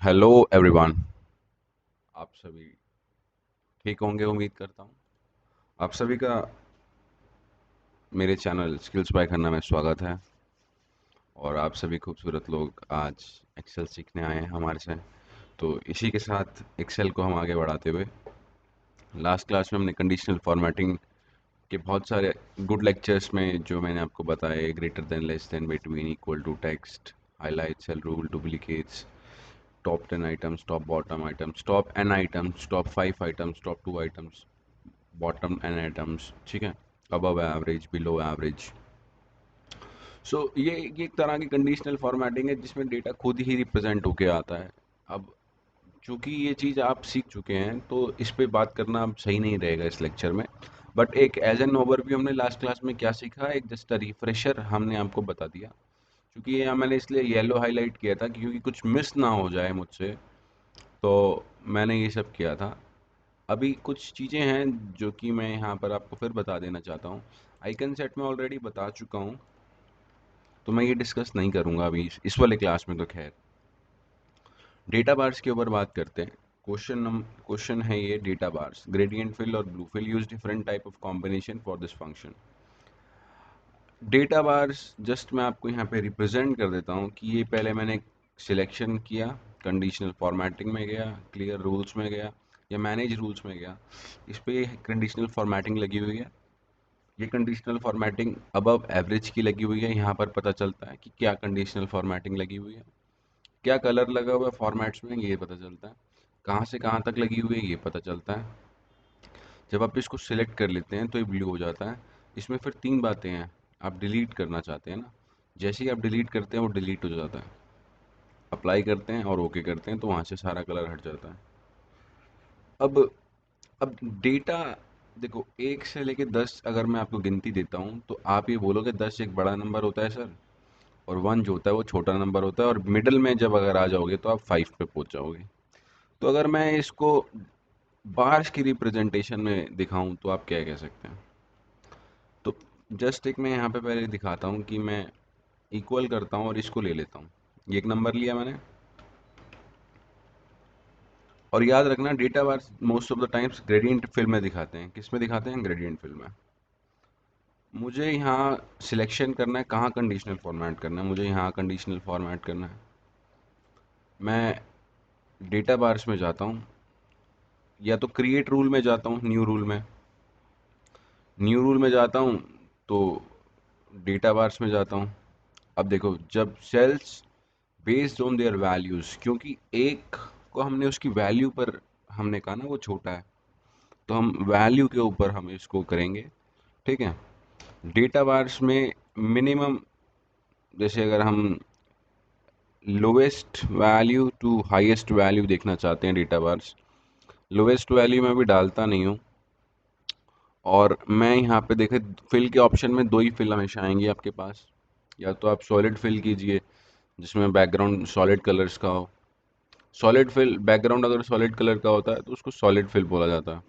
Hello everyone. आप सभी ठीक होंगे उम्मीद करता हूँ। आप सभी का मेरे चैनल स्किल्स बाय खन्ना में स्वागत है। और आप सभी खूबसूरत लोग आज एक्सेल सीखने आए हैं हमारे से। तो इसी के साथ एक्सेल को हम आगे बढ़ाते हुए लास्ट क्लास में हमने कंडीशनल फॉर्मेटिंग के बहुत सारे गुड लेक्चर्स में जो मैंने आपको बताए, greater than, less than, between, equal to, text, highlight, cell rule, duplicates, top 10 items, top bottom items, top N items, top 5 items, top 2 items, bottom N items, ठीक है, above average, below average. So ये एक तरह की conditional formatting है जिसमें data खुद ही represent होके आता है। अब चूंकि ये चीज़ आप सीख चुके हैं तो इस पे बात करना अब सही नहीं रहेगा इस लेक्चर में। बट एक एज एन ओवरव्यू हमने लास्ट क्लास में क्या सीखा, एक जस्ट रिफ्रेशर हमने आपको बता दिया। क्योंकि ये मैंने इसलिए येलो हाईलाइट किया था क्योंकि कुछ मिस ना हो जाए मुझसे, तो मैंने ये सब किया था। अभी कुछ चीज़ें हैं जो कि मैं यहाँ पर आपको फिर बता देना चाहता हूँ। आइकन सेट में ऑलरेडी बता चुका हूँ, तो मैं ये डिस्कस नहीं करूँगा अभी इस वाले क्लास में। तो खैर, डेटा बार्स के ऊपर बात करते हैं। क्वेश्चन है ये, डेटा बार्स, ग्रेडियंट फिल और blue fill use different type of combination for this function. Data bars just मैं आपको यहाँ पे रिप्रेजेंट कर देता हूँ कि ये पहले मैंने सिलेक्शन किया, कंडीशनल फॉर्मेटिंग में गया, क्लियर रूल्स में गया या मैनेज रूल्स में गया, इस पे कंडीशनल फॉर्मेटिंग लगी हुई है। ये कंडीशनल फॉर्मेटिंग अबव एवरेज की लगी हुई है। यहाँ पर पता चलता है कि क्या कंडीशनल फॉर्मेटिंग लगी हुई है, क्या कलर लगा हुआ है फॉर्मेट्स में, ये पता चलता है, कहाँ से कहाँ तक लगी हुई है ये पता चलता है। जब आप इसको सिलेक्ट कर लेते हैं तो ये ब्लू हो जाता है। इसमें फिर तीन बातें हैं। आप डिलीट करना चाहते हैं ना, जैसे ही आप डिलीट करते हैं वो डिलीट हो जाता है। अप्लाई करते हैं और ओके करते हैं तो वहाँ से सारा कलर हट जाता है। अब अब डेटा, देखो, 1 से लेके 10 अगर मैं आपको गिनती देता हूँ तो आप ये बोलोगे 10 एक बड़ा नंबर होता है सर, और 1 जो होता है वो छोटा नंबर होता है, और मिडल में जब अगर आ जाओगे तो आप 5 पे पहुंच जाओगे। तो अगर मैं इसको बार्स की रिप्रेजेंटेशन में दिखाऊं तो आप क्या कह सकते हैं? तो जस्ट एक मैं यहाँ पे पहले दिखाता हूँ कि मैं इक्वल करता हूँ और इसको ले लेता हूँ। ये एक नंबर लिया मैंने। और याद रखना, data bars most of the times gradient fill में दिखाते हैं। किस में दिखाते हैं? ग्रेडियंट फिल में। मुझे यहाँ सिलेक्शन करना है कहाँ कंडीशनल फॉर्मेट करना है। मुझे यहाँ कंडीशनल फॉर्मेट करना है। मैं डेटा बार्स में जाता हूँ, या तो क्रिएट रूल में जाता हूँ, न्यू रूल में। न्यू रूल में जाता हूँ तो डेटा बार्स में जाता हूँ। अब देखो, जब cells based on their values, क्योंकि एक को हमने उसकी वैल्यू पर हमने कहा ना वो छोटा है, तो हम वैल्यू के ऊपर हम इसको करेंगे, ठीक है। डेटा बार्स में मिनिमम, जैसे अगर हम lowest value to highest value देखना चाहते हैं डेटा बार्स, लोवेस्ट वैल्यू में भी डालता नहीं हूँ। और मैं यहाँ पे देखे, फिल के ऑप्शन में दो ही फिल हमेशा आएंगी आपके पास। या तो आप सॉलिड फिल कीजिए जिसमें बैकग्राउंड सॉलिड कलर्स का हो। सॉलिड फिल, बैकग्राउंड अगर सॉलिड कलर का होता है तो उसको सॉलिड फिल बोला जाता है।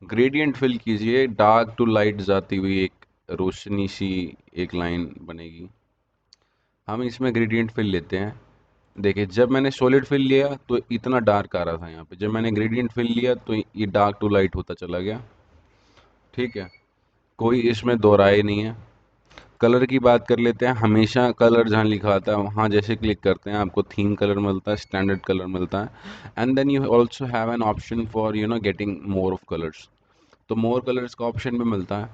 ग्रेडियंट फिल कीजिए, डार्क टू लाइट जाती हुई एक रोशनी सी एक लाइन बनेगी। हम इसमें ग्रेडियंट फिल लेते हैं। देखिए, जब मैंने सॉलिड फिल लिया तो इतना डार्क आ रहा था यहाँ पे, जब मैंने ग्रेडियंट फिल लिया तो ये डार्क टू लाइट होता चला गया, ठीक है। कोई इसमें दो राय नहीं है। कलर की बात कर लेते हैं। हमेशा कलर जहाँ लिखा आता है वहाँ जैसे क्लिक करते हैं आपको थीम कलर मिलता है, स्टैंडर्ड कलर मिलता है। And then you also have an option for getting more of colours. तो मोर कलर्स का ऑप्शन भी मिलता है।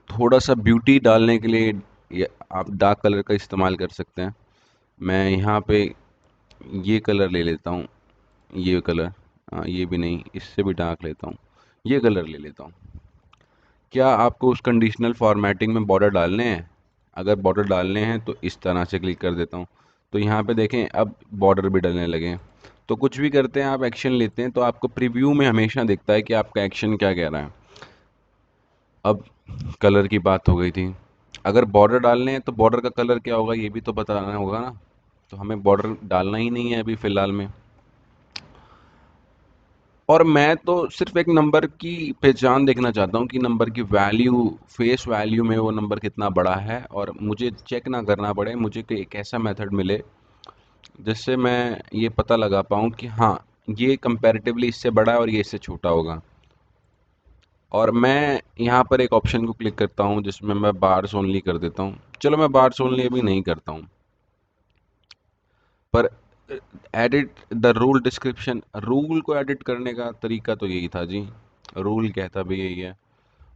थोड़ा सा ब्यूटी डालने के लिए आप डार्क कलर का इस्तेमाल कर सकते हैं। मैं यहाँ पे ये कलर ले लेता हूँ, ये कलर, ये भी नहीं, इससे भी डार्क लेता हूँ, ये कलर ले लेता हूँ। क्या आपको उस कंडीशनल फॉर्मेटिंग में बॉर्डर डालने हैं? अगर बॉर्डर डालने हैं तो इस तरह से क्लिक कर देता हूँ। तो यहाँ पे देखें, अब बॉर्डर भी डलने लगे हैं। तो कुछ भी करते हैं, आप एक्शन लेते हैं तो आपको प्रीव्यू में हमेशा दिखता है कि आपका एक्शन क्या कह रहा है। अब कलर की बात हो गई थी। अगर बॉर्डर डालने हैं तो बॉर्डर का कलर क्या होगा ये भी तो बताना होगा ना। तो हमें बॉर्डर डालना ही नहीं है अभी फ़िलहाल में। और मैं तो सिर्फ एक नंबर की पहचान देखना चाहता हूँ कि नंबर की वैल्यू, फेस वैल्यू में वो नंबर कितना बड़ा है, और मुझे चेक ना करना पड़े, मुझे एक ऐसा मेथड मिले जिससे मैं ये पता लगा पाऊँ कि हाँ, ये कंपैरेटिवली इससे बड़ा है और ये इससे छोटा होगा। और मैं यहाँ पर एक ऑप्शन को क्लिक करता हूँ जिसमें मैं बार्स ओनली कर देता हूँ। चलो मैं बार्स ओनली अभी नहीं करता हूँ, पर edit the rule description, rule को एडिट करने का तरीका तो यही था जी। रूल कहता भी यही है।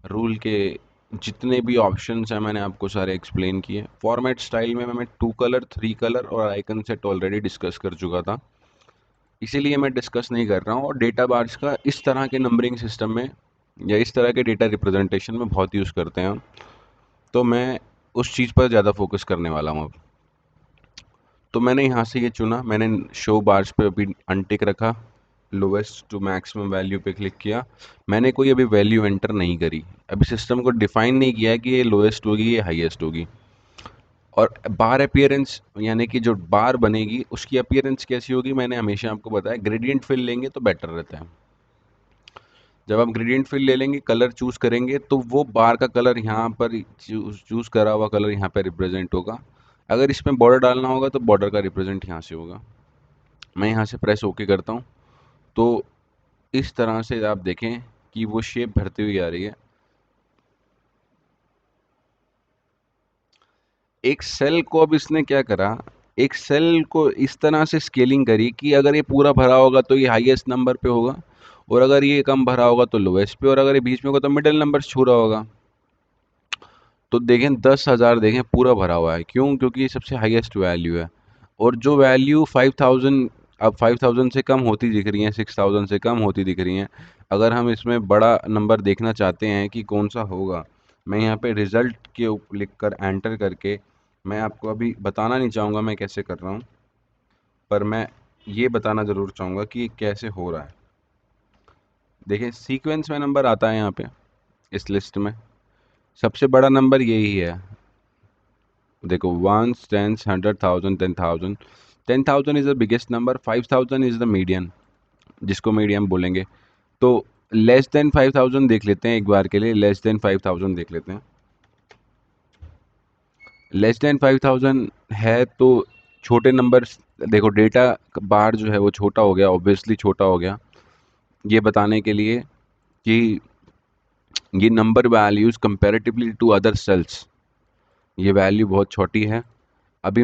रूल के जितने भी ऑप्शंस हैं मैंने आपको सारे एक्सप्लेन किए। फॉर्मेट स्टाइल में मैं टू कलर, थ्री कलर और आइकन सेट ऑलरेडी डिस्कस कर चुका था, इसीलिए मैं डिस्कस नहीं कर रहा हूँ। और डेटा बार्स का इस तरह के नंबरिंग सिस्टम में या इस तरह के डेटा रिप्रेजेंटेशन में बहुत यूज़ करते हैं हम, तो मैं उस चीज़ पर ज़्यादा फोकस करने वाला हूँ अब। तो मैंने यहाँ से ये चुना, मैंने शो बार्स पे अभी अनटिक रखा, लोवेस्ट टू मैक्सिमम वैल्यू पे क्लिक किया। मैंने कोई अभी वैल्यू एंटर नहीं करी, अभी सिस्टम को डिफाइन नहीं किया है कि ये लोएस्ट होगी ये हाईएस्ट होगी। और बार अपीयरेंस यानी कि जो बार बनेगी उसकी अपीयरेंस कैसी होगी, मैंने हमेशा आपको बताया ग्रेडियंट फिल लेंगे तो बेटर रहता है। जब आप ग्रेडियंट फिल ले लेंगे, कलर चूज़ करेंगे, तो वो बार का कलर यहाँ पर चूज़ करा हुआ कलर यहाँ पे रिप्रेजेंट होगा। अगर इसमें बॉर्डर डालना होगा तो बॉर्डर का रिप्रेजेंट यहाँ से होगा। मैं यहाँ से प्रेस ओके करता हूँ, तो इस तरह से आप देखें कि वो शेप भरती हुई आ रही है। एक सेल को अब इसने क्या करा, एक सेल को इस तरह से स्केलिंग करी कि अगर ये पूरा भरा होगा तो ये हाईएस्ट नंबर पे होगा, और अगर ये कम भरा होगा तो लोएस्ट पे, और अगर ये बीच में होगा तो मिडिल नंबर छू रहा होगा। तो देखें 10,000 देखें पूरा भरा हुआ है, क्यों? क्योंकि ये सबसे हाईएस्ट वैल्यू है। और जो वैल्यू 5,000, अब 5,000 से कम होती दिख रही हैं, 6,000 से कम होती दिख रही हैं। अगर हम इसमें बड़ा नंबर देखना चाहते हैं कि कौन सा होगा, मैं यहाँ पे रिज़ल्ट के लिख कर एंटर करके, मैं आपको अभी बताना नहीं चाहूँगा मैं कैसे कर रहा हूँ, पर मैं ये बताना ज़रूर चाहूँगा कि ये कैसे हो रहा है। देखिए सीक्वेंस में नंबर आता है यहाँ पे इस लिस्ट में, सबसे बड़ा नंबर यही है। देखो ones, tens, 100,000, 10,000। 10,000 is the biggest number, 5,000 is the median, जिसको मीडियम बोलेंगे। तो लेस देन 5,000 देख लेते हैं एक बार के लिए, लेस देन 5,000 देख लेते हैं। लेस देन 5,000 है तो छोटे नंबर, देखो डेटा बार जो है वो छोटा हो गया, ऑब्वियसली छोटा हो गया, ये बताने के लिए कि ये number values comparatively to other cells, ये वैल्यू बहुत छोटी है। अभी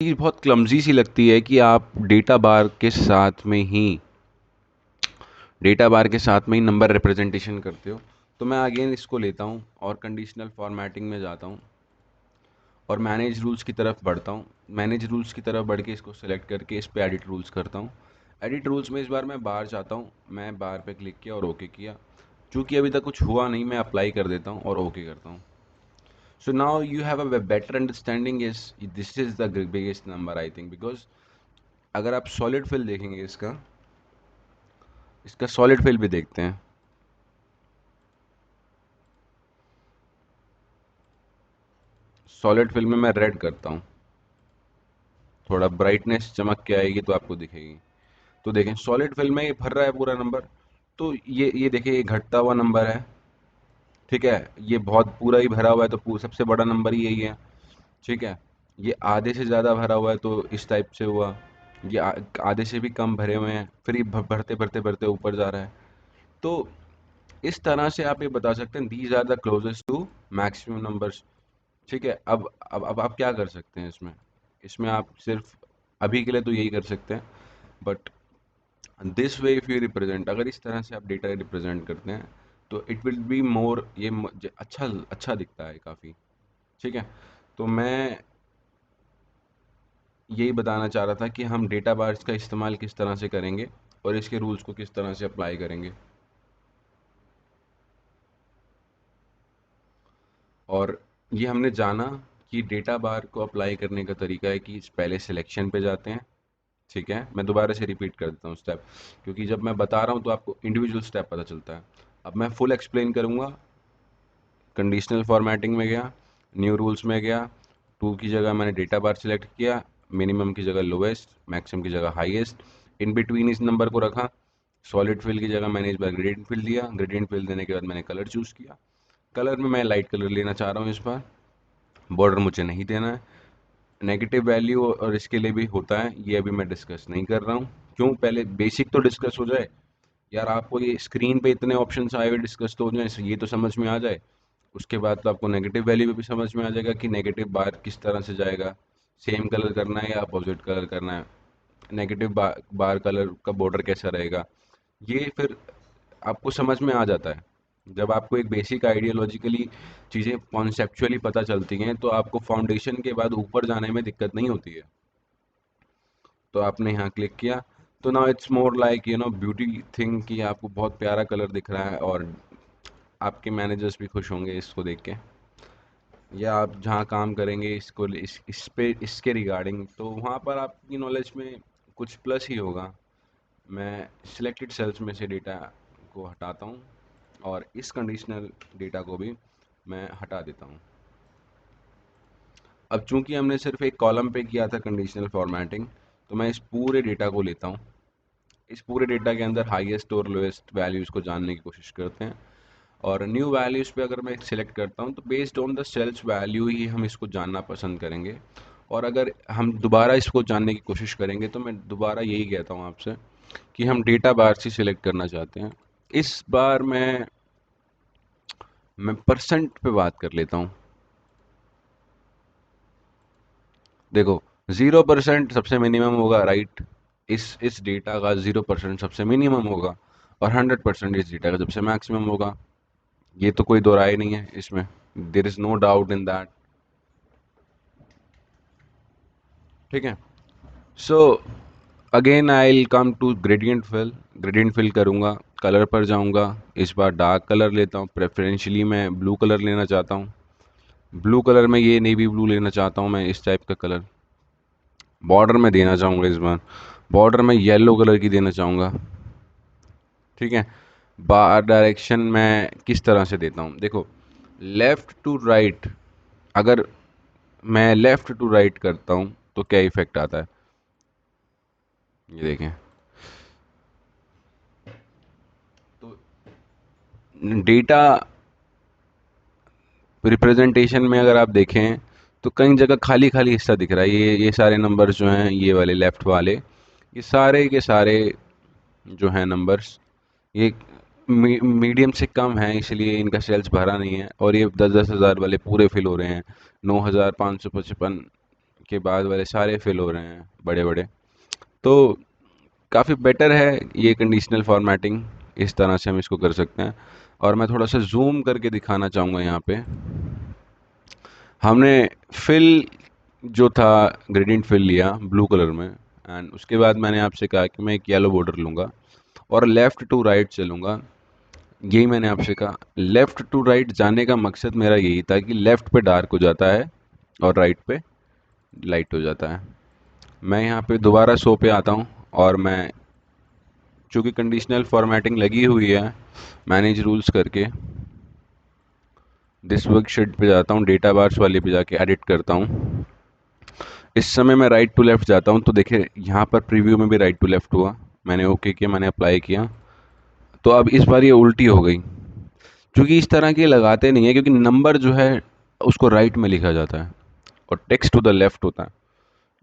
ये बहुत क्लमजी सी लगती है कि आप डेटा बार के साथ में ही नंबर रिप्रेजेंटेशन करते हो। तो मैं अगेन इसको लेता हूँ और कंडीशनल फॉर्मेटिंग में जाता हूँ और मैनेज रूल्स की तरफ बढ़ता हूँ। मैनेज रूल्स की तरफ बढ़ के इसको सेलेक्ट करके इस पे एडिट रूल्स करता हूँ। एडिट रूल्स में इस बार मैं बार चाहता हूँ, मैं बार पे क्लिक किया और ओके किया। चूँकि अभी तक कुछ हुआ नहीं, मैं अप्लाई कर देता हूँ और ओके करता हूँ। So now you have a better understanding is this is the biggest number I think, because अगर आप सॉलिड फिल देखेंगे, इसका इसका सॉलिड फिल भी देखते हैं। सॉलिड फिल में मैं रेड करता हूँ, थोड़ा ब्राइटनेस चमक के आएगी तो आपको दिखेगी। तो देखें सॉलिड फिल में ये भर रहा है पूरा नंबर। तो ये देखिए ये घटता हुआ नंबर है, ठीक है। ये बहुत पूरा ही भरा हुआ है तो सबसे बड़ा नंबर ही यही है, ठीक है। ये आधे से ज़्यादा भरा हुआ है तो इस टाइप से हुआ। ये आधे से भी कम भरे हुए हैं, फिर ये भरते भरते भरते ऊपर जा रहा है। तो इस तरह से आप ये बता सकते हैं these are the closest to maximum numbers, ठीक है। अब आप क्या कर सकते हैं इसमें, इसमें आप सिर्फ अभी के लिए तो यही कर सकते हैं, but this way if you represent, अगर इस तरह से आप डेटा रिप्रेजेंट करते हैं तो इट विल बी मोर, अच्छा अच्छा दिखता है काफ़ी, ठीक है। तो मैं यही बताना चाह रहा था कि हम डेटा बार्स का इस्तेमाल किस तरह से करेंगे और इसके रूल्स को किस तरह से अप्लाई करेंगे। और ये हमने जाना कि डेटा बार को अप्लाई करने का तरीका है कि पहले सिलेक्शन पे जाते हैं, ठीक है। मैं दोबारा से रिपीट कर देता हूँ स्टेप, क्योंकि जब मैं बता रहा हूँ तो आपको इंडिविजुअल स्टेप पता चलता है। अब मैं फुल एक्सप्लेन करूँगा। कंडीशनल फॉर्मेटिंग में गया, न्यू रूल्स में गया, टू की जगह मैंने डेटा बार सेलेक्ट किया, मिनिमम की जगह लोवेस्ट, मैक्सिमम की जगह हाईएस्ट, इन बिटवीन इस नंबर को रखा। सॉलिड फिल की जगह मैंने इस बार ग्रेडियंट फिल दिया, ग्रेडियंट फिल देने के बाद मैंने कलर चूज़ किया। कलर में मैं लाइट कलर लेना चाह रहा हूँ इस बार। बॉर्डर मुझे नहीं देना है। नेगेटिव वैल्यू और इसके लिए भी होता है, ये अभी मैं डिस्कस नहीं कर रहा हूँ। क्यों, पहले बेसिक तो डिस्कस हो जाए यार। आपको ये स्क्रीन पे इतने ऑप्शंस आए हुए डिस्कस तो हो जाए, ये तो समझ में आ जाए। उसके बाद तो आपको नेगेटिव वैल्यू भी समझ में आ जाएगा कि नेगेटिव बार किस तरह से जाएगा, सेम कलर करना है या अपोजिट कलर करना है, नेगेटिव बार कलर का बॉर्डर कैसा रहेगा, ये फिर आपको समझ में आ जाता है। जब आपको एक बेसिक आइडियोलॉजिकली चीज़ें कॉन्सेप्चुअली पता चलती हैं तो आपको फाउंडेशन के बाद ऊपर जाने में दिक्कत नहीं होती है। तो आपने यहाँ क्लिक किया, तो now it's more like beauty thing कि आपको बहुत प्यारा कलर दिख रहा है और आपके मैनेजर्स भी खुश होंगे इसको देख के, या आप जहाँ काम करेंगे इस पे इसके रिगार्डिंग, तो वहाँ पर आपकी नॉलेज में कुछ प्लस ही होगा। मैं सिलेक्टेड सेल्स में से डेटा को हटाता हूँ और इस कंडीशनल डेटा को भी मैं हटा देता हूँ। अब चूंकि हमने सिर्फ एक कॉलम पे किया था कंडीशनल फॉर्मेटिंग, तो मैं इस पूरे डेटा को लेता हूँ। इस पूरे डेटा के अंदर हाईएस्ट और लोएस्ट वैल्यूज़ को जानने की कोशिश करते हैं, और न्यू वैल्यूज़ पे अगर मैं सिलेक्ट करता हूँ तो based on the sales value ही हम इसको जानना पसंद करेंगे। और अगर हम दोबारा इसको जानने की कोशिश करेंगे तो मैं दोबारा यही कहता हूँ आपसे कि हम डेटा बार से सिलेक्ट करना चाहते हैं। इस बार मैं परसेंट पे बात कर लेता हूँ। देखो, 0% सबसे मिनिमम होगा, राइट। इस डेटा का 0% सबसे मिनिमम होगा और 100% इस डेटा का सबसे मैक्सिमम होगा। ये तो कोई दो राय नहीं है इसमें, there is no doubt in that. ठीक है। So again I will come to gradient fill. Gradient fill करूँगा, कलर पर जाऊँगा। इस बार डार्क कलर लेता हूँ, प्रेफरेंशियली मैं ब्लू कलर लेना चाहता हूँ। ब्लू कलर में ये नेवी ब्लू लेना चाहता हूँ मैं, इस टाइप का कलर। बॉर्डर में देना चाहूँगा इस बार, बॉर्डर में येलो कलर की देना चाहूँगा। ठीक है। बार डायरेक्शन मैं किस तरह से देता हूँ, देखो, लेफ़्ट टू राइट। अगर मैं लेफ़्ट टू राइट करता हूँ तो क्या इफ़ेक्ट आता है, ये देखें। तो डेटा रिप्रेजेंटेशन में अगर आप देखें तो कई जगह खाली खाली हिस्सा दिख रहा है। ये सारे नंबर्स जो हैं, ये वाले लेफ़्ट वाले, ये सारे के सारे जो हैं नंबर्स, ये मीडियम से कम हैं, इसलिए इनका सेल्स भरा नहीं है। और ये 10-10 हज़ार वाले पूरे फिल हो रहे हैं। 9,555 के बाद वाले सारे फिल हो रहे हैं बड़े बड़े। तो काफ़ी बेटर है ये कंडीशनल फॉर्मेटिंग, इस तरह से हम इसको कर सकते हैं। और मैं थोड़ा सा जूम करके दिखाना चाहूँगा यहाँ पे। हमने फिल जो था, ग्रेडियंट फिल लिया ब्लू कलर में, एंड उसके बाद मैंने आपसे कहा कि मैं एक येलो बॉर्डर लूँगा और लेफ़्ट टू राइट चलूँगा। यही मैंने आपसे कहा, लेफ़्ट टू राइट जाने का मकसद मेरा यही था कि लेफ़्ट पे डार्क हो जाता है और राइट पे लाइट हो जाता है। मैं यहाँ पे दोबारा शो पे आता हूँ और मैं, चूँकि कंडीशनल फॉर्मेटिंग लगी हुई है, मैनेज रूल्स करके दिस वर्कशीट पे जाता हूँ, डेटा बार्स वाले पे जाके एडिट करता हूँ। इस समय मैं राइट टू लेफ़्ट जाता हूँ तो देखिए यहाँ पर प्रीव्यू में भी राइट टू लेफ़्ट हुआ। मैंने ओके किया, मैंने अप्लाई किया, तो अब इस बार ये उल्टी हो गई। क्योंकि इस तरह के लगाते नहीं है, क्योंकि नंबर जो है उसको राइट में लिखा जाता है और टेक्स्ट टू द लेफ़्ट होता है।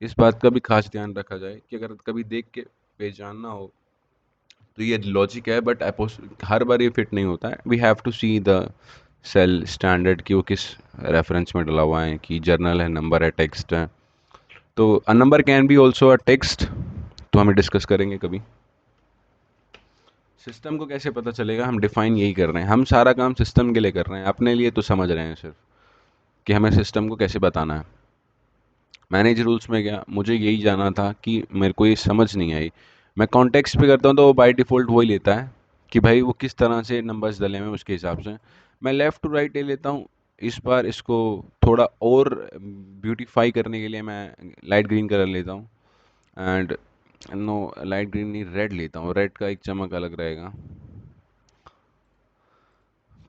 इस बात का भी खास ध्यान रखा जाए कि अगर कभी देख के पहचानना हो तो ये लॉजिक है, बट हर बार ये फिट नहीं होता है। We have to see the cell standard कि वो किस रेफरेंस में डला हुआ है, कि जर्नल है, नंबर है, टेक्स्ट है। तो a number can be also a text, तो हमें डिस्कस करेंगे कभी। सिस्टम को कैसे पता चलेगा, हम डिफाइन यही कर रहे हैं, हम सारा काम सिस्टम के लिए कर रहे हैं, अपने लिए तो समझ रहे हैं सिर्फ कि हमें सिस्टम को कैसे बताना है। मैनेज रूल्स में गया, मुझे यही जाना था कि मेरे को ये समझ नहीं आई। मैं कॉन्टेक्स्ट पे करता हूँ तो वो बाय डिफ़ॉल्ट वही लेता है कि भाई वो किस तरह से नंबर्स डले हुए हैं उसके हिसाब से। मैं लेफ़्ट टू राइट ले लेता हूँ। इस बार इसको थोड़ा और ब्यूटीफाई करने के लिए मैं लाइट ग्रीन कलर लेता हूँ, एंड नो, लाइट ग्रीन नहीं, रेड लेता हूँ। रेड का एक चमक अलग रहेगा,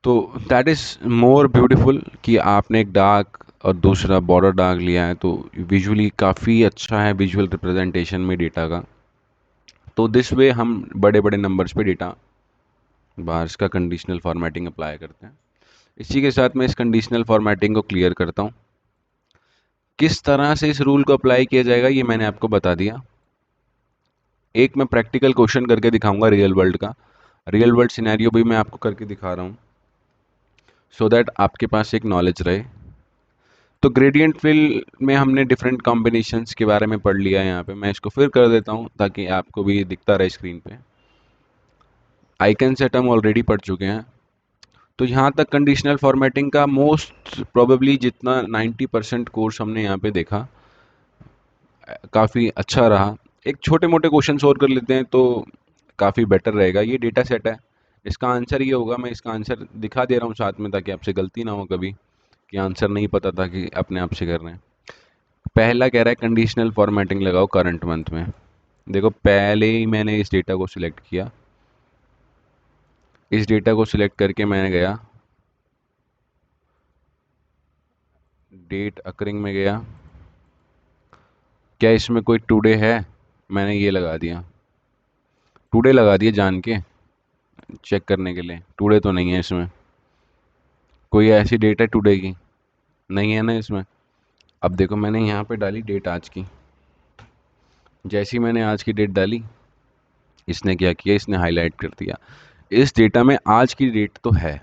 तो दैट इज़ मोर ब्यूटीफुल कि आपने एक डार्क और दूसरा बॉर्डर डार्क लिया है, तो विजुअली काफ़ी अच्छा है विजुअल रिप्रेजेंटेशन में डेटा का। तो दिस वे हम बड़े बड़े नंबर्स पे डेटा बार्स का कंडीशनल फॉर्मेटिंग अप्लाई करते हैं। इसी के साथ मैं इस कंडीशनल फॉर्मेटिंग को क्लियर करता हूँ। किस तरह से इस रूल को अप्लाई किया जाएगा ये मैंने आपको बता दिया। एक मैं प्रैक्टिकल क्वेश्चन करके दिखाऊंगा रियल वर्ल्ड का, रियल वर्ल्ड सिनेरियो भी मैं आपको करके दिखा रहा हूँ, सो दैट आपके पास एक नॉलेज रहे। तो ग्रेडियंट फिल में हमने डिफरेंट कॉम्बिनेशंस के बारे में पढ़ लिया है। यहाँ पे मैं इसको फिर कर देता हूँ ताकि आपको भी दिखता रहे स्क्रीन पे। आइकन सेट हम ऑलरेडी पढ़ चुके हैं। तो यहाँ तक कंडीशनल फॉर्मेटिंग का मोस्ट प्रोबेबली जितना 90% कोर्स हमने यहाँ पे देखा, काफ़ी अच्छा रहा। एक छोटे मोटे क्वेश्चन और कर लेते हैं तो काफ़ी बेटर रहेगा। ये डेटा सेट है, इसका आंसर ये होगा। मैं इसका आंसर दिखा दे रहा हूँ साथ में ताकि आपसे गलती ना हो कभी कि आंसर नहीं पता था कि अपने आप से कर रहे हैं। पहला कह रहा है कंडीशनल फॉर्मेटिंग लगाओ करंट मंथ में। देखो पहले ही मैंने इस डेटा को सिलेक्ट किया, इस डेटा को सिलेक्ट करके मैंने गया डेट अकरिंग में गया, क्या इसमें कोई टुडे है, मैंने ये लगा दिया, टुडे लगा दिया जान के चेक करने के लिए। टुडे तो नहीं है इसमें, कोई ऐसी डेट है टुडे की, नहीं है ना इसमें। अब देखो मैंने यहाँ पे डाली डेट आज की, जैसी मैंने आज की डेट डाली इसने क्या किया, इसने हाईलाइट कर दिया। इस डेटा में आज की डेट तो है,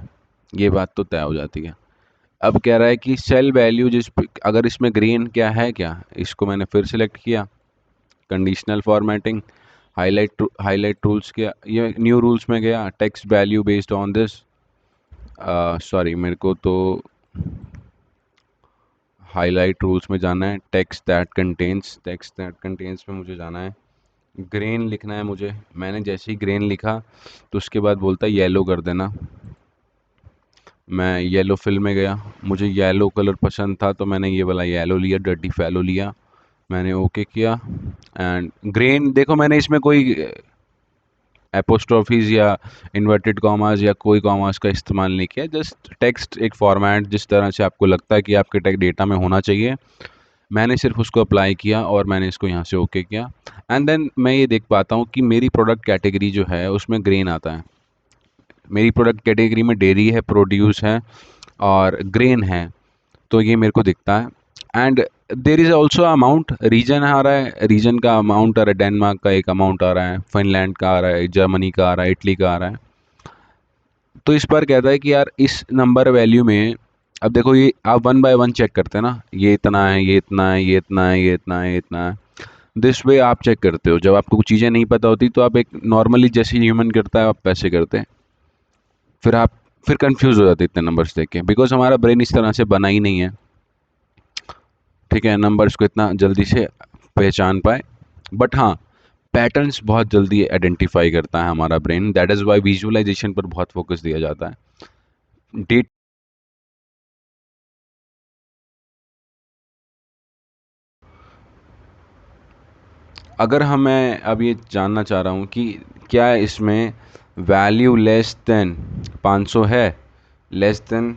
ये बात तो तय हो जाती है। अब कह रहा है कि सेल वैल्यू अगर इसमें ग्रीन क्या है क्या, इसको मैंने फिर सिलेक्ट किया, कंडीशनल फॉर्मेटिंग, हाईलाइट रूल्स किया, ये न्यू रूल्स में गया, text value based on this, sorry मेरे को तो हाईलाइट रूल्स में जाना है, टेक्स्ट दैट कंटेन्स में मुझे जाना है, ग्रेन लिखना है मुझे। मैंने जैसे ही ग्रेन लिखा तो उसके बाद बोलता है येलो कर देना। मैं येलो फिल में गया, मुझे येलो कलर पसंद था तो मैंने ये वाला येलो लिया, डर्टी फैलो लिया, मैंने ओके किया। एंड ग्रेन देखो मैंने इसमें कोई एपोस्ट्रोफीज या इन्वर्टेड कॉमास या कोई कॉमास का इस्तेमाल नहीं किया, जस्ट टेक्स्ट एक फॉर्मेट जिस तरह से आपको लगता है कि आपके टेक्स्ट डेटा में होना चाहिए, मैंने सिर्फ उसको अप्लाई किया और मैंने इसको यहाँ से ओके किया। एंड देन मैं ये देख पाता हूँ कि मेरी प्रोडक्ट कैटेगरी जो है उसमें ग्रेन आता है। मेरी प्रोडक्ट कैटेगरी में डेयरी है, प्रोड्यूस है और ग्रेन है, तो ये मेरे को दिखता है। And there is also amount, reason आ रहा है, रीजन का अमाउंट आ रहा है, डेनमार्क का एक अमाउंट आ रहा है, फिनलैंड का आ रहा है, जर्मनी का आ रहा है, इटली का आ रहा है। तो इस पर कहता है कि यार इस नंबर वैल्यू में, अब देखो ये आप वन बाय वन चेक करते हैं ना, ये इतना है, ये इतना है, ये इतना है, ये इतना है, ये इतना है, दिस वे आप चेक करते हो। जब आपको कुछ चीज़ें नहीं पता होती तो आप एक नॉर्मली जैसे ह्यूमन करता है आप वैसे करते हैं, फिर आप फिर कंफ्यूज हो जाते हैं इतने नंबर्स देख के, बिकॉज हमारा ब्रेन इस तरह से बना ही नहीं है, ठीक है, नंबर्स को इतना जल्दी से पहचान पाए। बट हाँ, पैटर्न्स बहुत जल्दी आइडेंटिफाई करता है हमारा brain, that is why visualization पर बहुत फोकस दिया जाता है। डेट अगर मैं अब ये जानना चाह रहा हूँ कि क्या इसमें वैल्यू लेस देन 500 है, लेस देन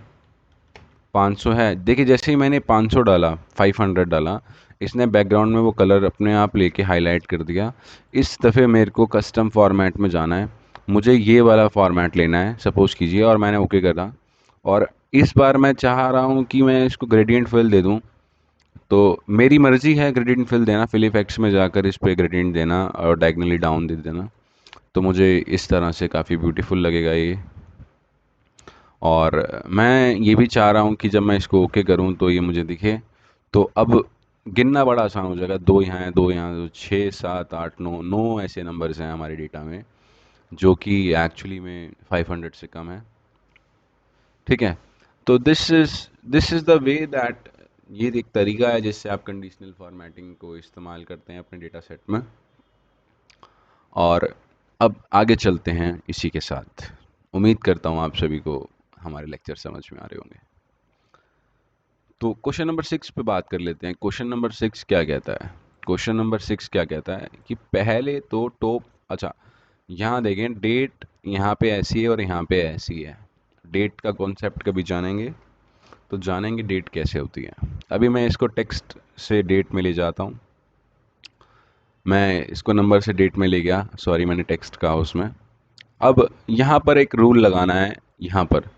500 है, देखिए जैसे ही मैंने 500 डाला, 500 डाला, इसने बैकग्राउंड में वो कलर अपने आप लेके हाईलाइट कर दिया। इस दफ़े मेरे को कस्टम फॉर्मेट में जाना है, मुझे ये वाला फॉर्मेट लेना है सपोज़ कीजिए, और मैंने ओके करा। और इस बार मैं चाह रहा हूँ कि मैं इसको ग्रेडियंट फिल दे दूँ, तो मेरी मर्ज़ी है ग्रेडियंट फिल देना, फिल इफेक्ट्स में जाकर इस पे ग्रेडियंट देना और डायगनली डाउन दे देना। तो मुझे इस तरह से काफ़ी ब्यूटीफुल लगेगा ये। और मैं ये भी चाह रहा हूँ कि जब मैं इसको ओके करूँ तो ये मुझे दिखे। तो अब गिनना बड़ा आसान हो जाएगा, दो यहाँ है, दो यहाँ, तो 6 7 8 9, 9 ऐसे नंबर्स हैं हमारे डेटा में जो कि एक्चुअली में 500 से कम है, ठीक है। तो this is the way that, ये एक तरीका है जिससे आप कंडीशनल फॉर्मेटिंग को इस्तेमाल करते हैं अपने डेटा सेट में। और अब आगे चलते हैं इसी के साथ। उम्मीद करता हूँ आप सभी को हमारे लेक्चर समझ में आ रहे होंगे। तो क्वेश्चन नंबर 6 पे बात कर लेते हैं। क्वेश्चन नंबर 6 क्या कहता है? क्वेश्चन नंबर 6 क्या कहता है कि पहले तो टॉप, अच्छा यहाँ देखें, डेट यहाँ पे ऐसी है और यहाँ पे ऐसी है। डेट का कॉन्सेप्ट कभी जानेंगे तो जानेंगे डेट कैसे होती है। अभी मैं इसको टेक्स्ट से डेट में ले जाता हूँ, मैं इसको नंबर से डेट में ले गया, सॉरी मैंने टेक्स्ट कहा उसमें। अब यहाँ पर एक रूल लगाना है, यहाँ पर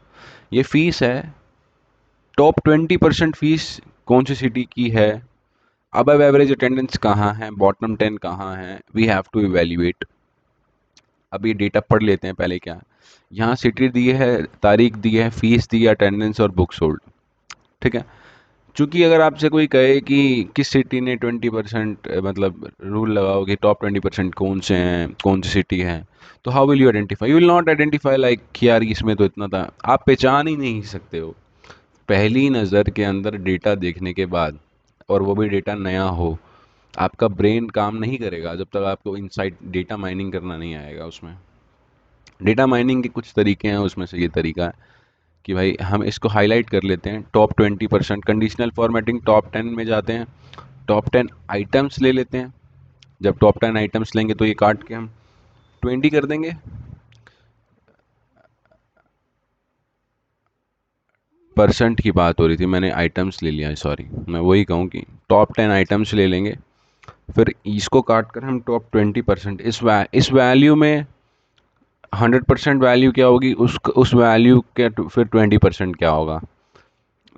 ये फीस है, टॉप 20% फीस कौन सी सिटी की है अबव एवरेज अटेंडेंस कहाँ है, बॉटम 10 कहाँ है, वी हैव टू इवेल्युएट। अब ये डेटा पढ़ लेते हैं पहले क्या है। यहाँ सिटी दी है, तारीख दी है, फीस दी है, अटेंडेंस और बुक सोल्ड। ठीक है। चूंकि अगर आपसे कोई कहे कि किस सिटी ने 20% मतलब रूल लगाओ कि टॉप 20% कौन से हैं, कौन सी सिटी है, तो how will you identify, you will not identify like कि यार इसमें तो इतना था, आप पहचान ही नहीं सकते हो। पहली नज़र के अंदर डेटा देखने के बाद, और वो भी डेटा नया हो, आपका ब्रेन काम नहीं करेगा जब तक आपको इनसाइट डेटा माइनिंग करना नहीं आएगा उसमें। डेटा माइनिंग के कुछ तरीके हैं, उसमें से ये तरीका है कि भाई हम इसको हाईलाइट कर लेते हैं। टॉप 20% कंडीशनल फॉर्मेटिंग, टॉप 10 में जाते हैं, टॉप 10 आइटम्स ले लेते हैं। जब टॉप 10 आइटम्स लेंगे तो ये काट के हम 20 कर देंगे। परसेंट की बात हो रही थी, मैंने आइटम्स ले लिया है, सॉरी। मैं वही कहूँ कि टॉप 10 आइटम्स ले लेंगे, फिर इसको काट कर हम टॉप 20%, इस वैल्यू में 100% वैल्यू क्या होगी, उस वैल्यू के फिर 20% क्या होगा।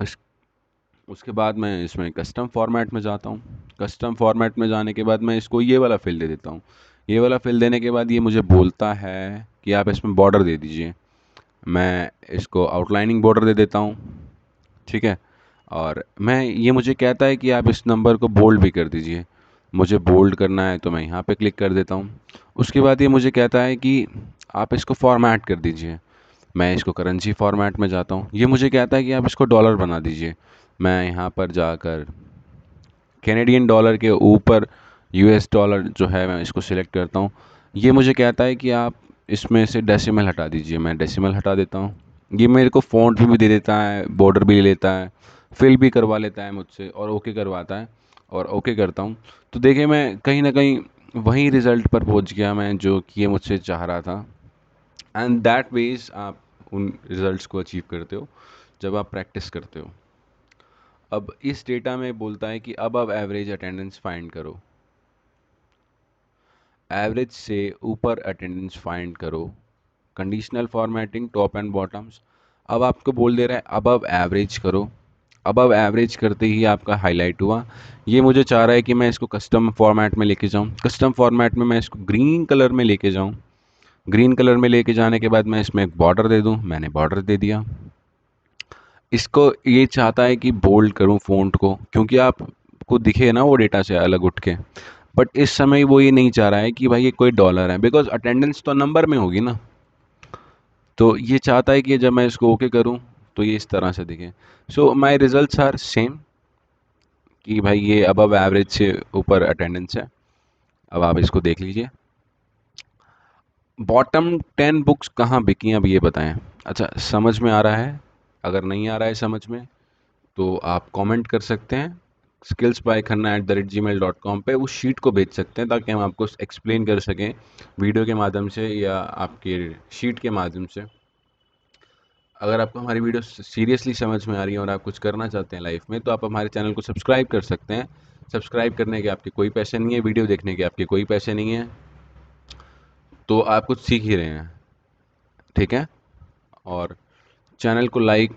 इस उसके बाद मैं इसमें कस्टम फॉर्मेट में जाता हूँ। कस्टम फॉर्मेट में जाने के बाद मैं इसको ये वाला फिल दे देता हूँ। ये वाला फिल देने के बाद ये मुझे बोलता है कि आप इसमें बॉर्डर दे दीजिए। मैं इसको आउटलाइनिंग बॉर्डर दे देता हूँ। ठीक है। और मैं ये मुझे कहता है कि आप इस नंबर को बोल्ड भी कर दीजिए। मुझे बोल्ड करना है तो मैं यहाँ पे क्लिक कर देता हूँ। उसके बाद ये मुझे कहता है कि आप इसको फॉर्मेट कर दीजिए। मैं इसको करेंसी फॉर्मेट में जाता हूँ। ये मुझे कहता है कि आप इसको डॉलर बना दीजिए। मैं यहाँ पर जाकर कैनेडियन डॉलर के ऊपर यूएस डॉलर जो है मैं इसको सिलेक्ट करता हूँ। ये मुझे कहता है कि आप इसमें से डेसिमल हटा दीजिए। मैं डेसिमल हटा देता हूँ। ये मेरे को फ़ॉन्ट भी दे देता है, बॉर्डर भी ले लेता है, फिल भी करवा लेता है मुझसे और ओके करवाता है, और ओके करता हूँ। तो देखिए मैं कहीं ना कहीं वही रिज़ल्ट पर पहुँच गया मैं जो कि ये मुझसे चाह रहा था। एंड दैट वेज आप उन रिज़ल्ट्स को अचीव करते हो जब आप प्रैक्टिस करते हो। अब इस डेटा में बोलता है कि अब एवरेज अटेंडेंस फाइंड करो। एवरेज से ऊपर अटेंडेंस फाइंड करो। Conditional formatting top and bottoms. अब आपको बोल दे रहा है अब एवरेज करो। अब एवरेज करते ही आपका हाईलाइट हुआ। ये मुझे चाह रहा है कि मैं इसको कस्टम फॉर्मेट में लेके जाऊँ। कस्टम फॉर्मेट में मैं इसको ग्रीन कलर में लेके जाऊँ। ग्रीन कलर में लेके जाने के बाद मैं इसमें एक बॉर्डर दे दूँ। मैंने बॉर्डर दे दिया। इसको ये चाहता है कि बोल्ड करूं फ़ॉन्ट को, क्योंकि आपको दिखे ना वो डेटा से अलग उठ के। बट इस समय वो ये नहीं चाह रहा है कि भाई ये कोई डॉलर है, बिकॉज अटेंडेंस तो नंबर में होगी ना। तो ये चाहता है कि जब मैं इसको ओके करूं तो ये इस तरह से दिखे। So my results are same कि भाई ये अबव एवरेज से ऊपर अटेंडेंस है। अब आप इसको देख लीजिए। बॉटम 10 बुक्स कहाँ बिकी अब ये बताएं। अच्छा, समझ में आ रहा है? अगर नहीं आ रहा है समझ में तो आप कमेंट कर सकते हैं skillsbykhannaa@gmail.com पे उस शीट को भेज सकते हैं, ताकि हम आपको एक्सप्लेन कर सकें वीडियो के माध्यम से या आपके शीट के माध्यम से। अगर आपको हमारी वीडियो सीरियसली समझ में आ रही है और आप कुछ करना चाहते हैं लाइफ में, तो आप हमारे चैनल को सब्सक्राइब कर सकते हैं। सब्सक्राइब करने के आपके कोई पैसे नहीं है, वीडियो देखने के आपके कोई पैसे नहीं है, तो आप कुछ सीख ही रहे हैं। ठीक है। और चैनल को लाइक,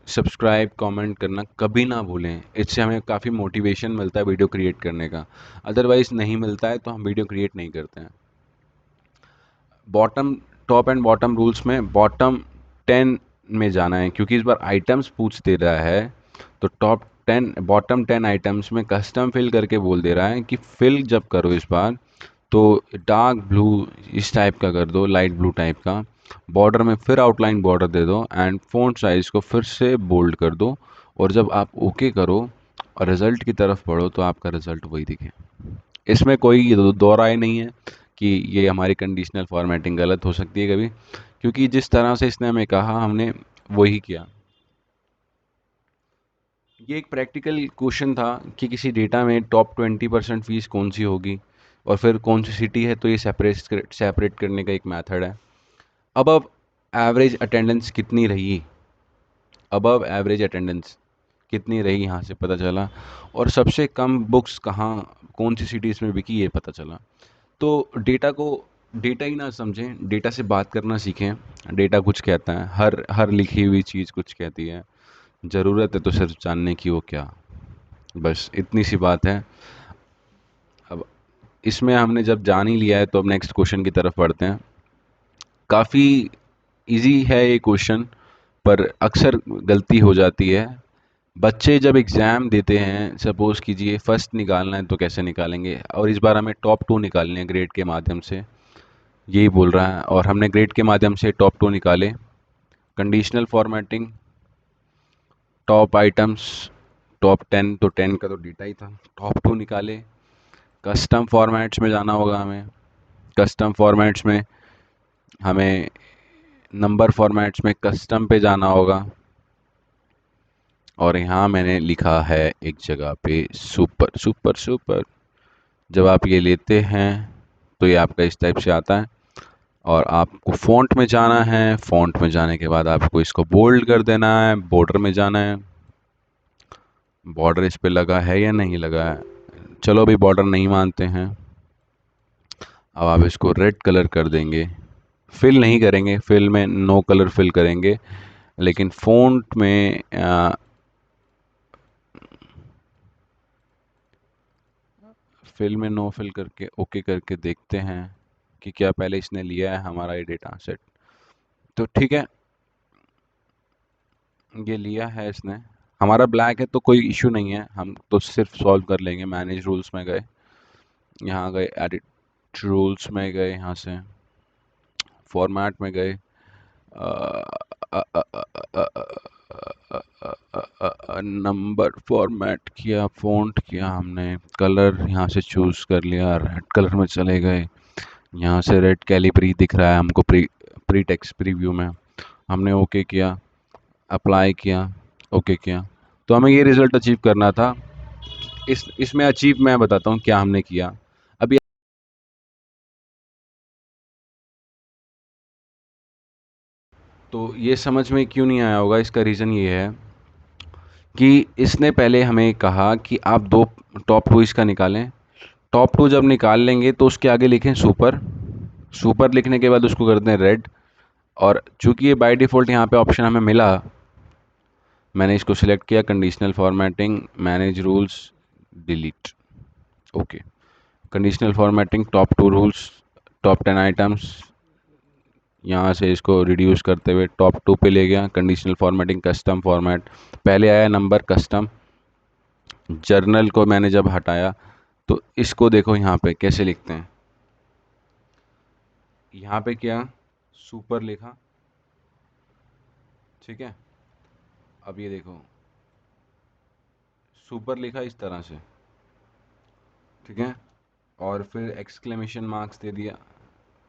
सब्सक्राइब, कमेंट करना कभी ना भूलें। इससे हमें काफ़ी मोटिवेशन मिलता है वीडियो क्रिएट करने का। अदरवाइज़ नहीं मिलता है तो हम वीडियो क्रिएट नहीं करते हैं। Bottom, top and bottom rules में बॉटम 10 में जाना है, क्योंकि इस बार आइटम्स पूछ दे रहा है। तो टॉप 10 बॉटम 10 आइटम्स में कस्टम फिल करके बोल दे रहा है कि फिल जब करो इस बार तो डार्क ब्लू इस टाइप का कर दो, लाइट ब्लू टाइप का। बॉर्डर में फिर आउटलाइन बॉर्डर दे दो एंड फ़ॉन्ट साइज़ को फिर से बोल्ड कर दो। और जब आप ओके करो और रिज़ल्ट की तरफ बढ़ो तो आपका रिज़ल्ट वही दिखे। इसमें कोई दो राय नहीं है कि ये हमारी कंडीशनल फॉर्मेटिंग गलत हो सकती है कभी, क्योंकि जिस तरह से इसने हमें कहा हमने वही किया। ये एक प्रैक्टिकल क्वेश्चन था कि किसी डेटा में टॉप 20% फीस कौन सी होगी और फिर कौन सी सिटी है, तो ये सेपरेट करने का एक मेथड है। अब एवरेज अटेंडेंस कितनी रही, अबव एवरेज अटेंडेंस कितनी रही यहाँ से पता चला। और सबसे कम बुक्स कहाँ, कौन सी सिटीज़ में बिकी, ये पता चला। तो डेटा को डेटा ही ना समझें, डेटा से बात करना सीखें। डेटा कुछ कहता है, हर लिखी हुई चीज़ कुछ कहती है। ज़रूरत है तो सिर्फ जानने की वो क्या। बस इतनी सी बात है। अब इसमें हमने जब जान ही लिया है तो अब नेक्स्ट क्वेश्चन की तरफ बढ़ते हैं। काफ़ी इजी है ये क्वेश्चन, पर अक्सर गलती हो जाती है। बच्चे जब एग्ज़ाम देते हैं, सपोज़ कीजिए फर्स्ट निकालना है तो कैसे निकालेंगे, और इस बार हमें टॉप टू निकालने हैं ग्रेड के माध्यम से, यही बोल रहा है, और हमने ग्रेड के माध्यम से टॉप टू निकाले। Conditional formatting, top items, top 10, तो 10 का तो डेटा ही था, टॉप टू निकाले। कस्टम फॉर्मेट्स में जाना होगा हमें। कस्टम फॉर्मेट्स में हमें नंबर फॉर्मेट्स में कस्टम पे जाना होगा, और यहाँ मैंने लिखा है एक जगह पे सुपर सुपर सुपर। जब आप ये लेते हैं तो ये आपका इस टाइप से आता है, और आपको फ़ॉन्ट में जाना है। फ़ॉन्ट में जाने के बाद आपको इसको बोल्ड कर देना है। बॉर्डर में जाना है, बॉर्डर इस पे लगा है या नहीं लगा है। चलो अभी बॉर्डर नहीं मानते हैं। अब आप इसको रेड कलर कर देंगे। फिल नहीं करेंगे, फिल में नो कलर फिल करेंगे, लेकिन फ़ॉन्ट में फिल में नो फिल करके ओके करके देखते हैं कि क्या पहले इसने लिया है हमारा ये डेटा सेट। तो ठीक है, ये लिया है इसने। हमारा ब्लैक है तो कोई इशू नहीं है, हम तो सिर्फ सॉल्व कर लेंगे। मैनेज रूल्स में गए, यहाँ गए, एडिट रूल्स में गए, यहाँ से फॉर्मेट में गए, नंबर फॉर्मेट किया, फ़ॉन्ट किया हमने, कलर यहाँ से चूज़ कर लिया, रेड कलर में चले गए। यहाँ से रेड कैलिबरी दिख रहा है हमको प्री टेक्स्ट प्रीव्यू में, हमने ओके किया, अप्लाई किया, ओके किया। तो हमें ये रिज़ल्ट अचीव करना था। इसमें अचीव मैं बताता हूँ क्या हमने किया। अभी तो ये समझ में क्यों नहीं आया होगा, इसका रीज़न ये है कि इसने पहले हमें कहा कि आप दो टॉप टू इसका निकालें। टॉप टू जब निकाल लेंगे तो उसके आगे लिखें सुपर। सुपर लिखने के बाद उसको कर दें रेड। और चूंकि ये बाय डिफ़ॉल्ट यहाँ पे ऑप्शन हमें मिला, मैंने इसको सिलेक्ट किया, conditional formatting, manage rules, delete, okay. Conditional formatting, top two rules, top 10 items, यहाँ से इसको रिड्यूस करते हुए टॉप टू पे ले गया। कंडीशनल फॉर्मेटिंग, कस्टम फॉर्मेट, पहले आया नंबर कस्टम। जर्नल को मैंने जब हटाया तो इसको देखो यहाँ पे कैसे लिखते हैं। यहाँ पे क्या, सुपर लिखा, ठीक है। अब ये देखो, सुपर लिखा इस तरह से, ठीक है, और फिर एक्सक्लेमेशन मार्क्स दे दिया,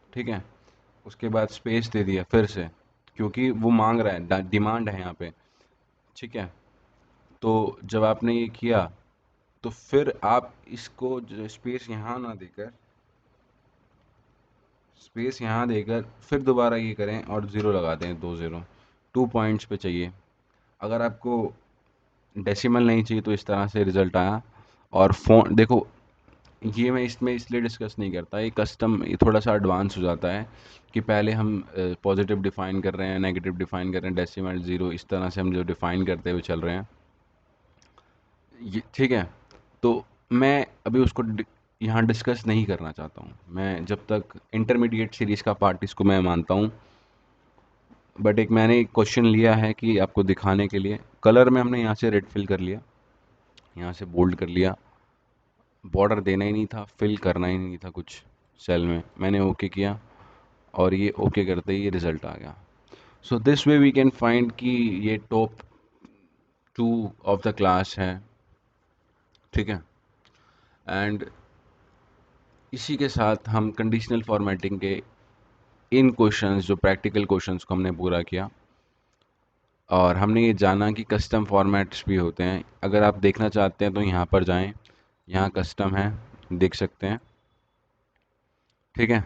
ठीक है। उसके बाद स्पेस दे दिया फिर से, क्योंकि वो मांग रहा है, डिमांड है यहाँ पे, ठीक है। तो जब आपने ये किया तो फिर आप इसको स्पेस यहाँ ना देकर, स्पेस यहाँ देकर फिर दोबारा ये करें और ज़ीरो लगा दें, 2 ज़ीरो, 2 पॉइंट्स पे चाहिए। अगर आपको डेसिमल नहीं चाहिए तो इस तरह से रिज़ल्ट आया। और फ़ॉन्ट देखो, ये मैं इसमें इसलिए डिस्कस नहीं करता, ये कस्टम ये थोड़ा सा एडवांस हो जाता है कि पहले हम पॉजिटिव डिफ़ाइन कर रहे हैं, नेगेटिव डिफ़ाइन कर रहे हैं, डेसिमल, ज़ीरो, इस तरह से हम जो डिफ़ाइन करते हुए चल रहे हैं, ये ठीक है। तो मैं अभी उसको यहाँ डिस्कस नहीं करना चाहता हूँ। मैं जब तक इंटरमीडिएट सीरीज़ का पार्ट इसको मैं मानता हूँ। बट एक मैंने एक क्वेश्चन लिया है कि आपको दिखाने के लिए, कलर में हमने यहाँ से रेड फिल कर लिया, यहाँ से बोल्ड कर लिया, बॉर्डर देना ही नहीं था, फिल करना ही नहीं था कुछ सेल में, मैंने ओके किया, और ये ओके करते ही ये रिज़ल्ट आ गया। So this way we can find कि ये top two of the class है, ठीक है। एंड इसी के साथ हम कंडीशनल फॉर्मेटिंग के इन क्वेश्चंस, जो प्रैक्टिकल क्वेश्चंस को हमने पूरा किया, और हमने ये जाना कि कस्टम फॉर्मेट्स भी होते हैं। अगर आप देखना चाहते हैं तो यहाँ पर जाएं, यहाँ कस्टम है, देख सकते हैं, ठीक है।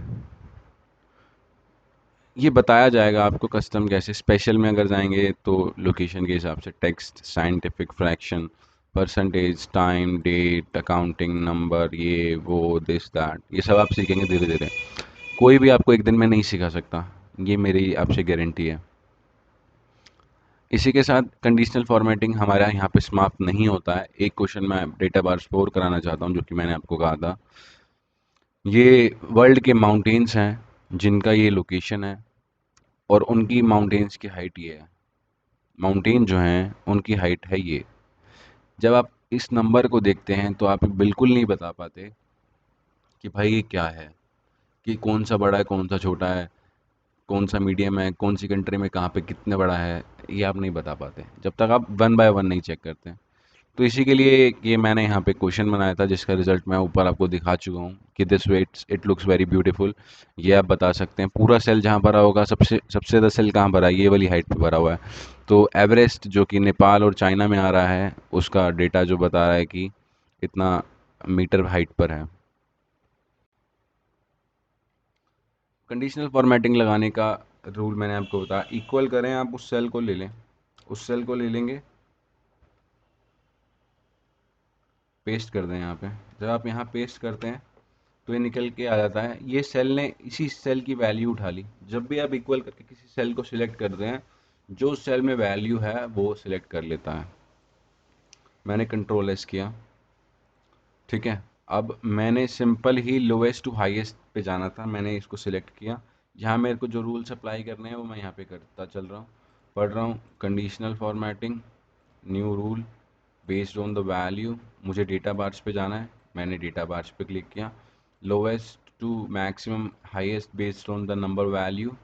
ये बताया जाएगा आपको कस्टम कैसे। स्पेशल में अगर जाएंगे तो लोकेशन के हिसाब से text, scientific, fraction, percentage, time, date, accounting, number, ये वो, दिस दैट, ये सब आप सीखेंगे धीरे धीरे। कोई भी आपको एक दिन में नहीं सिखा सकता, ये मेरी आपसे गारंटी है। इसी के साथ कंडीशनल फॉर्मेटिंग हमारा यहाँ पे समाप्त नहीं होता है। एक क्वेश्चन मैं डेटा बार स्टोर कराना चाहता हूँ जो कि मैंने आपको कहा था। ये वर्ल्ड के माउंटेन्स हैं जिनका ये लोकेशन है और उनकी माउंटेन्स की हाइट ये है। माउंटेन जो हैं उनकी हाइट है ये। जब आप इस नंबर को देखते हैं तो आप बिल्कुल नहीं बता पाते कि भाई ये क्या है, कि कौन सा बड़ा है कौन सा छोटा है, कौन सा मीडियम है, कौन सी कंट्री में कहाँ पे कितने बड़ा है, ये आप नहीं बता पाते जब तक आप वन बाय वन नहीं चेक करते। तो इसी के लिए ये मैंने यहाँ पे क्वेश्चन बनाया था जिसका रिजल्ट मैं ऊपर आपको दिखा चुका हूँ कि this way it looks very beautiful. ये आप बता सकते हैं पूरा सेल जहाँ भरा होगा, सबसे सबसे ज़्यादा सेल कहाँ भरा है, ये वाली हाइट पे भरा हुआ है। तो एवरेस्ट जो कि नेपाल और चाइना में आ रहा है उसका डेटा जो बता रहा है कि इतना मीटर हाइट पर है। कंडीशनल फॉर्मेटिंग लगाने का रूल मैंने आपको बताया, इक्वल करें, आप उस सेल को ले लें, उस सेल को ले लेंगे, पेस्ट कर दें यहाँ पे। जब आप यहाँ पेस्ट करते हैं तो ये निकल के आ जाता है, ये सेल ने इसी सेल की वैल्यू उठा ली। जब भी आप इक्वल करके किसी सेल को सिलेक्ट करते हैं, जो सेल में वैल्यू है वो सिलेक्ट कर लेता है। मैंने कंट्रोल एस किया, ठीक है। अब मैंने सिंपल ही लोवेस्ट टू हाईएस्ट पे जाना था, मैंने इसको सिलेक्ट किया। यहाँ मेरे को जो रूल्स अप्लाई करने हैं वो मैं यहाँ पे करता चल रहा हूँ, पढ़ रहा हूँ। Conditional formatting, new rule based on the value, मुझे डेटा बार्स पे जाना है, मैंने डेटा बार्स पे क्लिक किया। Lowest to maximum highest based on the number value,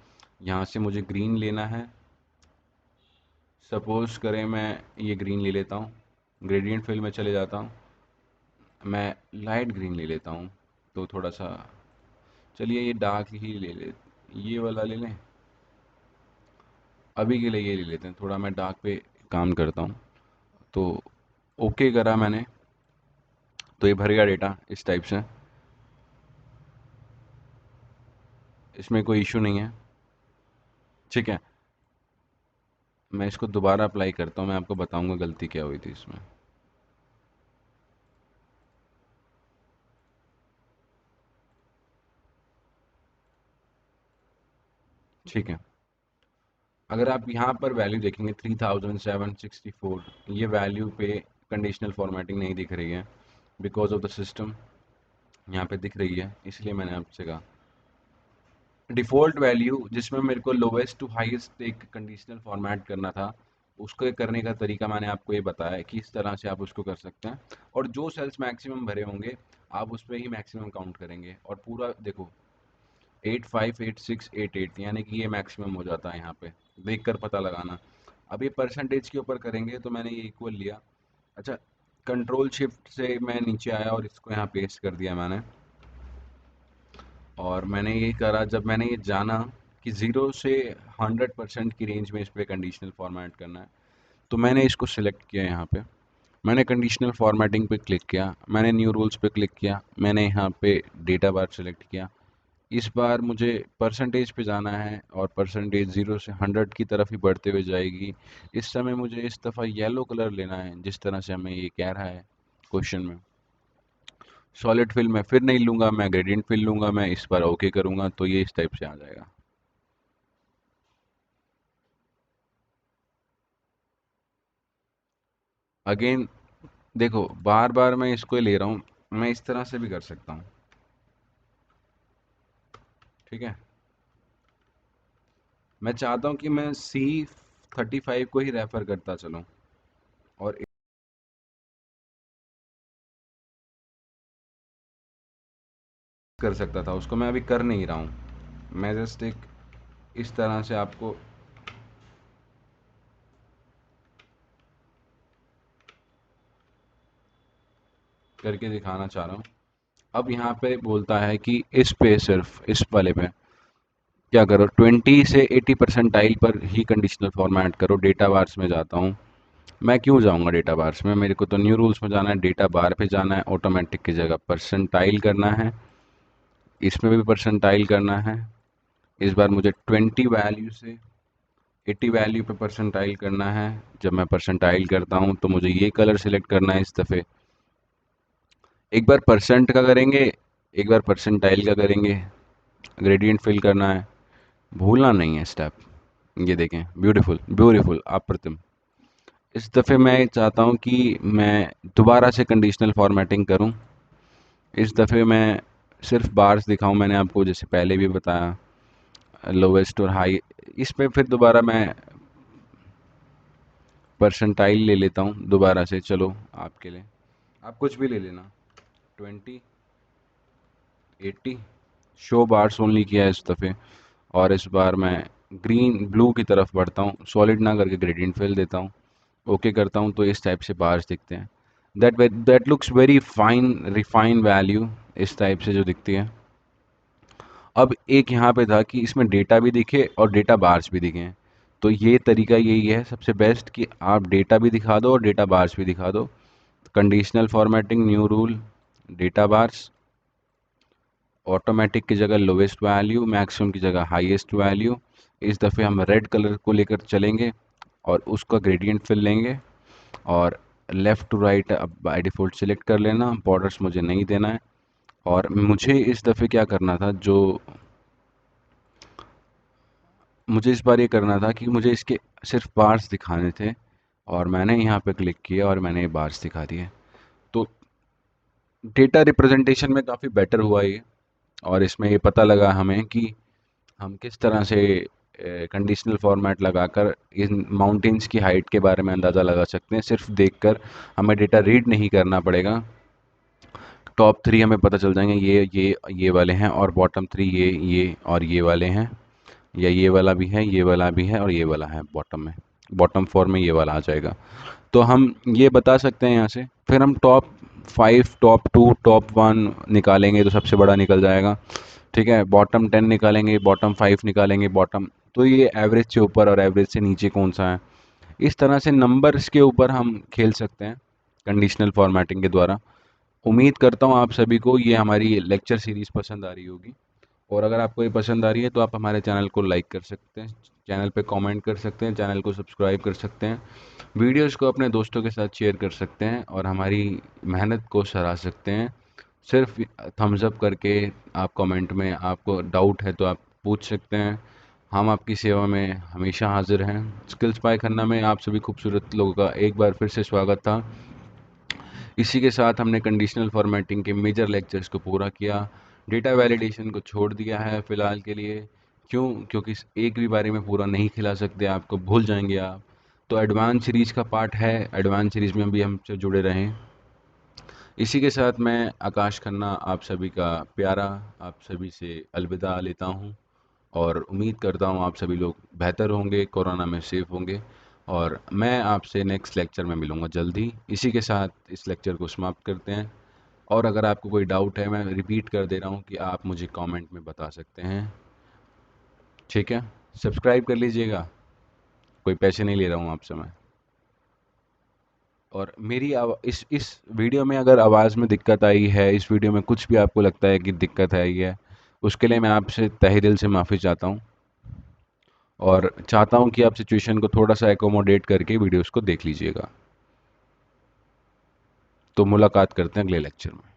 यहाँ से मुझे ग्रीन लेना है। सपोज करें मैं ये ग्रीन ले लेता हूँ, ग्रेडियंट फिल में चले जाता हूँ, मैं लाइट ग्रीन ले लेता हूँ। तो थोड़ा सा, चलिए ये डार्क ही ले ले, ये वाला ले लें, अभी के लिए ये ले लेते हैं। थोड़ा मैं डार्क पे काम करता हूँ। तो ओके करा मैंने, तो ये भर गया डेटा इस टाइप से, इसमें कोई इशू नहीं है, ठीक है। मैं इसको दोबारा अप्लाई करता हूँ, मैं आपको बताऊंगा गलती क्या हुई थी इसमें। ठीक है, अगर आप यहाँ पर वैल्यू देखेंगे 3764, ये वैल्यू पे कंडीशनल फॉर्मेटिंग नहीं दिख रही है बिकॉज ऑफ द सिस्टम। यहाँ पे दिख रही है, इसलिए मैंने आपसे कहा डिफ़ॉल्ट वैल्यू जिसमें मेरे को लोवेस्ट टू हाईएस्ट एक कंडीशनल फॉर्मेट करना था, उसको करने का तरीका मैंने आपको ये बताया है कि इस तरह से आप उसको कर सकते हैं। और जो सेल्स मैक्सिमम भरे होंगे आप उस पर ही मैक्सिमम काउंट करेंगे, और पूरा देखो 858688 यानी कि ये मैक्सिमम हो जाता है। यहाँ पे देख कर पता लगाना। अब ये परसेंटेज के ऊपर करेंगे तो मैंने ये इक्वल लिया। अच्छा, कंट्रोल शिफ्ट से मैं नीचे आया और इसको यहाँ पेस्ट कर दिया मैंने। और मैंने ये करा, जब मैंने ये जाना कि 0 से 100% की रेंज में इस पे कंडीशनल फॉर्मेट करना है, तो मैंने इसको सिलेक्ट किया यहाँ पे। मैंने कंडीशनल फॉर्मेटिंग पे क्लिक किया, मैंने न्यू रूल्स पे क्लिक किया, मैंने यहाँ पे डेटा बार सेलेक्ट किया। इस बार मुझे परसेंटेज पे जाना है और परसेंटेज 0 से 100 की तरफ ही बढ़ते हुए जाएगी। इस समय मुझे इस दफ़ा येलो कलर लेना है जिस तरह से हमें ये कह रहा है क्वेश्चन में। सॉलिड फिल मैं फिर नहीं लूँगा, मैं ग्रेडियंट फिल लूँगा, मैं इस बार ओके करूँगा तो ये इस टाइप से आ जाएगा। अगेन देखो, बार बार मैं इसको ले रहा हूँ, मैं इस तरह से भी कर सकता हूँ, ठीक है। मैं चाहता हूँ कि मैं C35 को ही रेफर करता चलूँ, और कर सकता था उसको, मैं अभी कर नहीं रहा हूँ। मैं जस्ट एक इस तरह से आपको करके दिखाना चाह रहा हूँ। अब यहाँ पे बोलता है कि इस पे, सिर्फ इस वाले पे क्या करो, 20 से 80 परसेंटाइल पर ही कंडीशनल फॉर्मेट करो। डेटा बार्स में जाता हूँ, मैं क्यों जाऊँगा डेटा बार्स में, मेरे को तो न्यू रूल्स में जाना है, डेटा बार पे जाना है, ऑटोमेटिक की जगह परसेंटाइल करना है, इसमें भी परसेंटाइल करना है। इस बार मुझे 20 वैल्यू से 80 वैल्यू पे परसेंटाइल करना है। जब मैं परसेंटाइल करता हूँ तो मुझे ये कलर सिलेक्ट करना है इस दफ़े। एक बार परसेंट का करेंगे, एक बार परसेंटाइल का करेंगे, ग्रेडियंट फिल करना है, भूलना नहीं है स्टेप। ये देखें, ब्यूटीफुल ब्यूटीफुल अप्रतिम। इस दफ़े मैं चाहता हूँ कि मैं दोबारा से कंडीशनल फॉर्मेटिंग करूँ। इस दफ़े मैं सिर्फ बार्स दिखाऊं, मैंने आपको जैसे पहले भी बताया लोवेस्ट और हाई। इस पे फिर दोबारा मैं परसेंटाइल ले लेता हूँ दोबारा से, चलो आपके लिए, आप कुछ भी ले लेना, 20, 80, शो बार्स ओनली किया है इस दफ़े। और इस बार मैं ग्रीन ब्लू की तरफ बढ़ता हूँ, सॉलिड ना करके ग्रेडियंट फिल देता हूँ, ओके करता हूँ, तो इस टाइप से बार्स दिखते हैं। That looks very fine refine value, इस टाइप से जो दिखती है। अब एक यहाँ पे था कि इसमें डेटा भी दिखे और डेटा बार्स भी दिखें, तो ये तरीका यही है सबसे बेस्ट कि आप डेटा भी दिखा दो और डेटा बार्स भी दिखा दो। Conditional formatting, new rule, data bars, automatic की जगह लोवेस्ट वैल्यू, मैक्सिमम की जगह हाईएस्ट वैल्यू। इस दफ़े हम रेड कलर को लेकर चलेंगे और उसका ग्रेडियंट फिल लेंगे। और लेफ़्ट टू राइट अब बाय डिफ़ॉल्ट सिलेक्ट कर लेना, बॉर्डर्स मुझे नहीं देना है। और मुझे इस दफ़े क्या करना था, जो मुझे इस बार ये करना था कि मुझे इसके सिर्फ बार्स दिखाने थे, और मैंने यहाँ पे क्लिक किया और मैंने ये बार्स दिखा दिए। तो डेटा रिप्रेजेंटेशन में काफ़ी बेटर हुआ ये, और इसमें ये पता लगा हमें कि हम किस तरह से कंडीशनल फॉर्मेट लगाकर इन माउंटेन्स की हाइट के बारे में अंदाज़ा लगा सकते हैं, सिर्फ देखकर। हमें डेटा रीड नहीं करना पड़ेगा। टॉप 3 हमें पता चल जाएंगे, ये वाले हैं, और बॉटम 3 ये और ये वाले हैं, या ये वाला भी है, ये वाला भी है, और ये वाला है बॉटम में। बॉटम 4 में ये वाला आ जाएगा। तो हम ये बता सकते हैं यहाँ से। फिर हम टॉप 5, टॉप 2, टॉप 1 निकालेंगे तो सबसे बड़ा निकल जाएगा, ठीक है। बॉटम 10 निकालेंगे, बॉटम 5 निकालेंगे, बॉटम, तो ये एवरेज से ऊपर और एवरेज से नीचे कौन सा है। इस तरह से नंबर्स के ऊपर हम खेल सकते हैं कंडीशनल फॉर्मेटिंग के द्वारा। उम्मीद करता हूँ आप सभी को ये हमारी लेक्चर सीरीज़ पसंद आ रही होगी, और अगर आपको ये पसंद आ रही है तो आप हमारे चैनल को लाइक कर सकते हैं, चैनल पे कमेंट कर सकते हैं, चैनल को सब्सक्राइब कर सकते हैं, वीडियोस को अपने दोस्तों के साथ शेयर कर सकते हैं, और हमारी मेहनत को सराह सकते हैं। सिर्फ थम्स अप करके। आप कमेंट में आपको डाउट है तो आप पूछ सकते हैं, हम आपकी सेवा में हमेशा हाजिर हैं। स्किल्स पाई खन्ना में आप सभी खूबसूरत लोगों का एक बार फिर से स्वागत था। इसी के साथ हमने कंडीशनल फॉर्मेटिंग के मेजर लेक्चर्स को पूरा किया। डेटा वैलिडेशन को छोड़ दिया है फ़िलहाल के लिए। क्यों? क्योंकि इस एक भी बारे में पूरा नहीं खिला सकते, आपको भूल जाएंगे आप। तो एडवांस सीरीज़ का पार्ट है, एडवांस सीरीज़ में भी हमसे जुड़े रहें। इसी के साथ मैं आकाश खन्ना आप सभी का प्यारा, आप सभी से अलविदा लेता हूँ, और उम्मीद करता हूँ आप सभी लोग बेहतर होंगे, कोरोना में सेफ होंगे, और मैं आपसे नेक्स्ट लेक्चर में मिलूँगा जल्दी। इसी के साथ इस लेक्चर को समाप्त करते हैं। और अगर आपको कोई डाउट है, मैं रिपीट कर दे रहा हूँ कि आप मुझे कमेंट में बता सकते हैं, ठीक है। सब्सक्राइब कर लीजिएगा, कोई पैसे नहीं ले रहा हूँ आपसे मैं। और मेरी इस वीडियो में अगर आवाज़ में दिक्कत आई है, इस वीडियो में कुछ भी आपको लगता है कि दिक्कत आई है, उसके लिए मैं आपसे तहे दिल से माफ़ी चाहता हूँ, और चाहता हूँ कि आप सिचुएशन को थोड़ा सा एकोमोडेट करके वीडियोस को देख लीजिएगा। तो मुलाकात करते हैं अगले लेक्चर में।